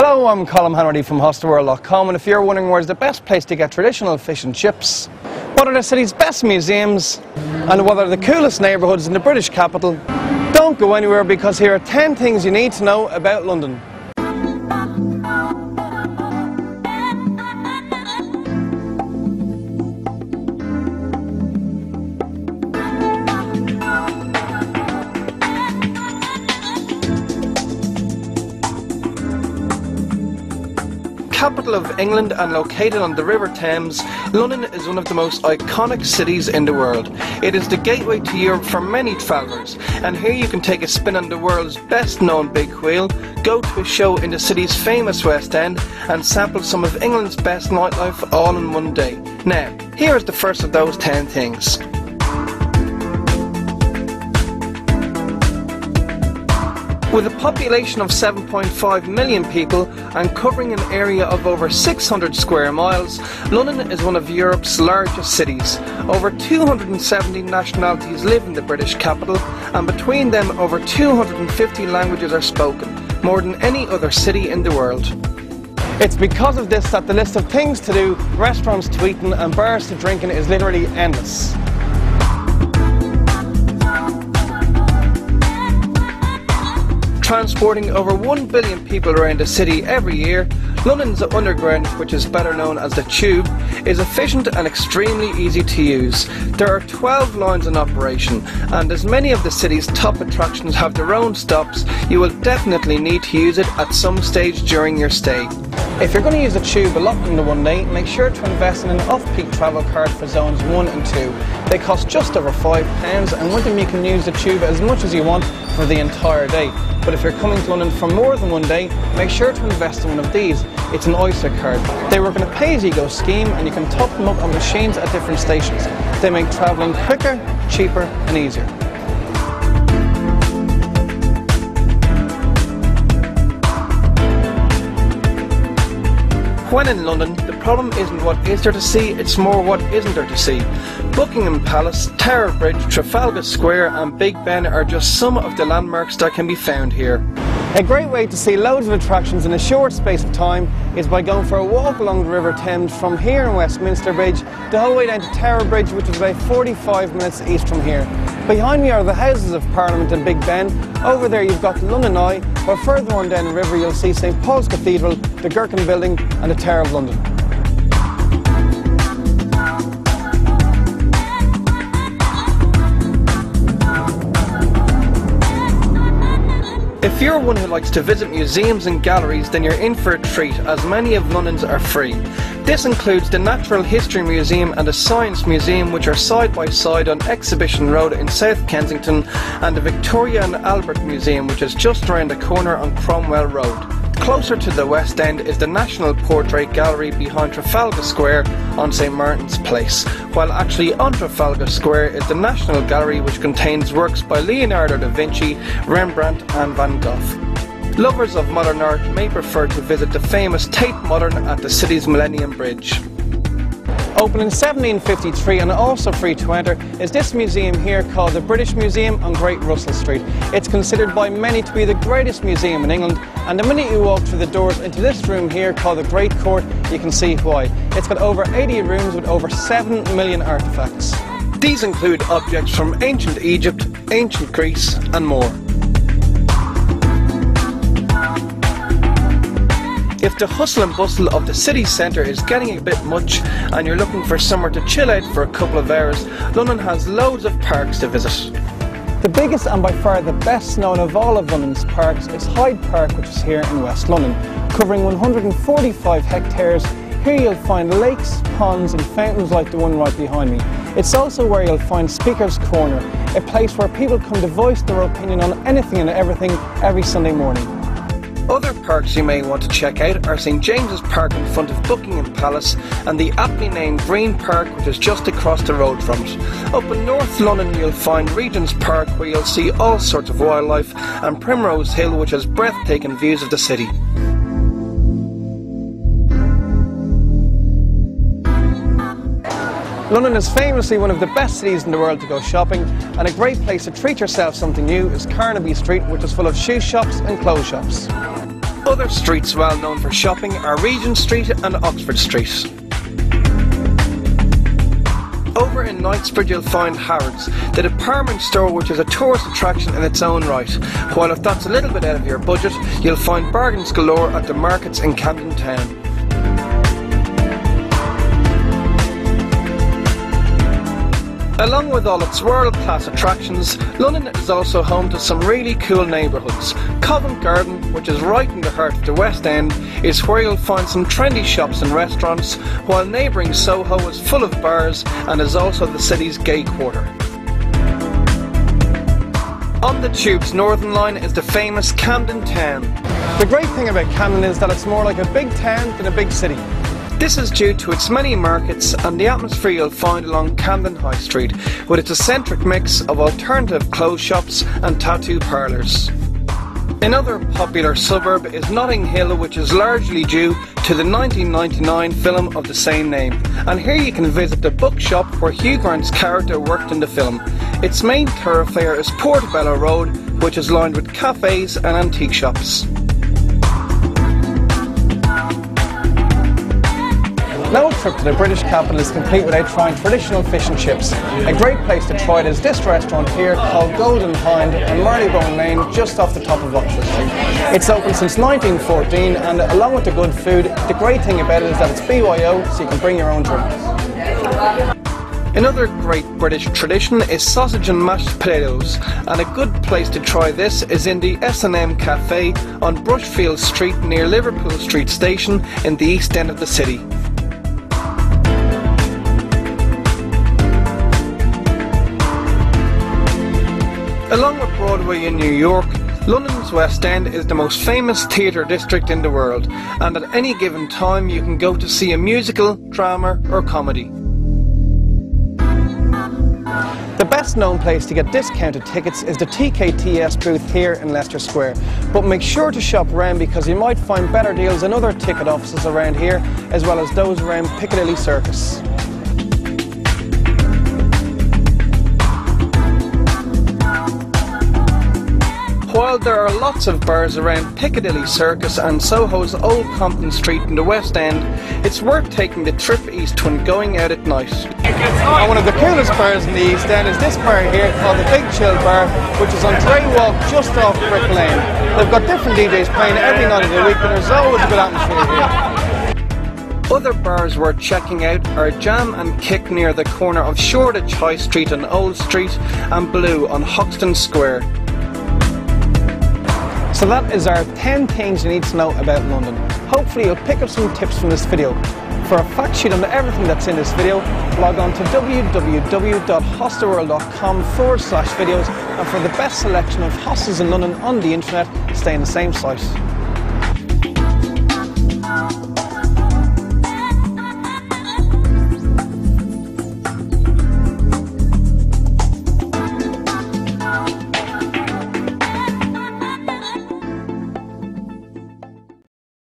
Hello, I'm Colin Hanratty from hosttheworld.com, and if you're wondering where's the best place to get traditional fish and chips, what are the city's best museums, and what are the coolest neighbourhoods in the British capital, don't go anywhere, because here are 10 things you need to know about London. Capital of England and located on the River Thames, London is one of the most iconic cities in the world. It is the gateway to Europe for many travellers, and here you can take a spin on the world's best known big wheel, go to a show in the city's famous West End, and sample some of England's best nightlife all in one day. Now, here is the first of those 10 things. With a population of 7.5 million people and covering an area of over 600 square miles, London is one of Europe's largest cities. Over 270 nationalities live in the British capital, and between them over 250 languages are spoken, more than any other city in the world. It's because of this that the list of things to do, restaurants to eat in and bars to drink in is literally endless. Transporting over 1 billion people around the city every year, London's Underground, which is better known as the Tube, is efficient and extremely easy to use. There are 12 lines in operation, and as many of the city's top attractions have their own stops, you will definitely need to use it at some stage during your stay. If you're going to use the Tube a lot in the one day, make sure to invest in an off-peak travel card for zones 1 and 2. They cost just over £5, and with them you can use the Tube as much as you want for the entire day. But if you're coming to London for more than one day, make sure to invest in one of these. It's an Oyster card. They work in a pay-as-you-go scheme, and you can top them up on machines at different stations. They make travelling quicker, cheaper and easier. When in London, the problem isn't what is there to see, it's more what isn't there to see. Buckingham Palace, Tower Bridge, Trafalgar Square and Big Ben are just some of the landmarks that can be found here. A great way to see loads of attractions in a short space of time is by going for a walk along the River Thames from here in Westminster Bridge the whole way down to Tower Bridge, which is about 45 minutes east from here. Behind me are the Houses of Parliament and Big Ben. Over there you've got London Eye, while further on down the river you'll see St Paul's Cathedral, the Gherkin Building and the Tower of London. If you're one who likes to visit museums and galleries, then you're in for a treat, as many of London's are free. This includes the Natural History Museum and the Science Museum, which are side by side on Exhibition Road in South Kensington, and the Victoria and Albert Museum, which is just around the corner on Cromwell Road. Closer to the West End is the National Portrait Gallery behind Trafalgar Square on St Martin's Place, while actually on Trafalgar Square is the National Gallery, which contains works by Leonardo da Vinci, Rembrandt and Van Gogh. Lovers of modern art may prefer to visit the famous Tate Modern at the city's Millennium Bridge. Opened in 1753 and also free to enter is this museum here called the British Museum on Great Russell Street. It's considered by many to be the greatest museum in England, and the minute you walk through the doors into this room here called the Great Court, you can see why. It's got over 80 rooms with over 7 million artefacts. These include objects from ancient Egypt, ancient Greece and more. If the hustle and bustle of the city centre is getting a bit much and you're looking for somewhere to chill out for a couple of hours, London has loads of parks to visit. The biggest and by far the best known of all of London's parks is Hyde Park, which is here in West London. Covering 145 hectares, here you'll find lakes, ponds and fountains like the one right behind me. It's also where you'll find Speaker's Corner, a place where people come to voice their opinion on anything and everything every Sunday morning. Other parks you may want to check out are St James's Park in front of Buckingham Palace and the aptly named Green Park, which is just across the road from it. Up in North London you'll find Regent's Park, where you'll see all sorts of wildlife, and Primrose Hill, which has breathtaking views of the city. London is famously one of the best cities in the world to go shopping, and a great place to treat yourself something new is Carnaby Street, which is full of shoe shops and clothes shops. Other streets well known for shopping are Regent Street and Oxford Street. Over in Knightsbridge you'll find Harrods, the department store which is a tourist attraction in its own right, while if that's a little bit out of your budget, you'll find bargains galore at the markets in Camden Town. Along with all its world-class attractions, London is also home to some really cool neighbourhoods. Covent Garden, which is right in the heart of the West End, is where you'll find some trendy shops and restaurants, while neighbouring Soho is full of bars and is also the city's gay quarter. On the Tube's Northern Line is the famous Camden Town. The great thing about Camden is that it's more like a big town than a big city. This is due to its many markets and the atmosphere you'll find along Camden High Street, with its eccentric mix of alternative clothes shops and tattoo parlours. Another popular suburb is Notting Hill, which is largely due to the 1999 film of the same name, and here you can visit the bookshop where Hugh Grant's character worked in the film. Its main thoroughfare is Portobello Road, which is lined with cafes and antique shops. No trip to the British capital is complete without trying traditional fish and chips. A great place to try it is this restaurant here called Golden Hind on Marylebone Lane, just off the top of Oxford Street. It's open since 1914, and along with the good food, the great thing about it is that it's BYO, so you can bring your own drinks. Another great British tradition is sausage and mashed potatoes, and a good place to try this is in the S&M Cafe on Brushfield Street near Liverpool Street Station in the east end of the city. Along with Broadway in New York, London's West End is the most famous theatre district in the world, and at any given time you can go to see a musical, drama or comedy. The best known place to get discounted tickets is the TKTS booth here in Leicester Square, but make sure to shop around because you might find better deals in other ticket offices around here, as well as those around Piccadilly Circus. While there are lots of bars around Piccadilly Circus and Soho's Old Compton Street in the West End, it's worth taking the trip east when going out at night. And one of the coolest bars in the East End is this bar here called the Big Chill Bar, which is on Dray Walk just off Brick Lane. They've got different DJs playing every night of the week, and there's always a good atmosphere here. Other bars worth checking out are Jam and Kick near the corner of Shoreditch High Street and Old Street, and Blue on Hoxton Square. So that is our 10 things you need to know about London. Hopefully you'll pick up some tips from this video. For a fact sheet on everything that's in this video, log on to www.hostelworld.com/videos, and for the best selection of hostels in London on the internet, stay on the same site.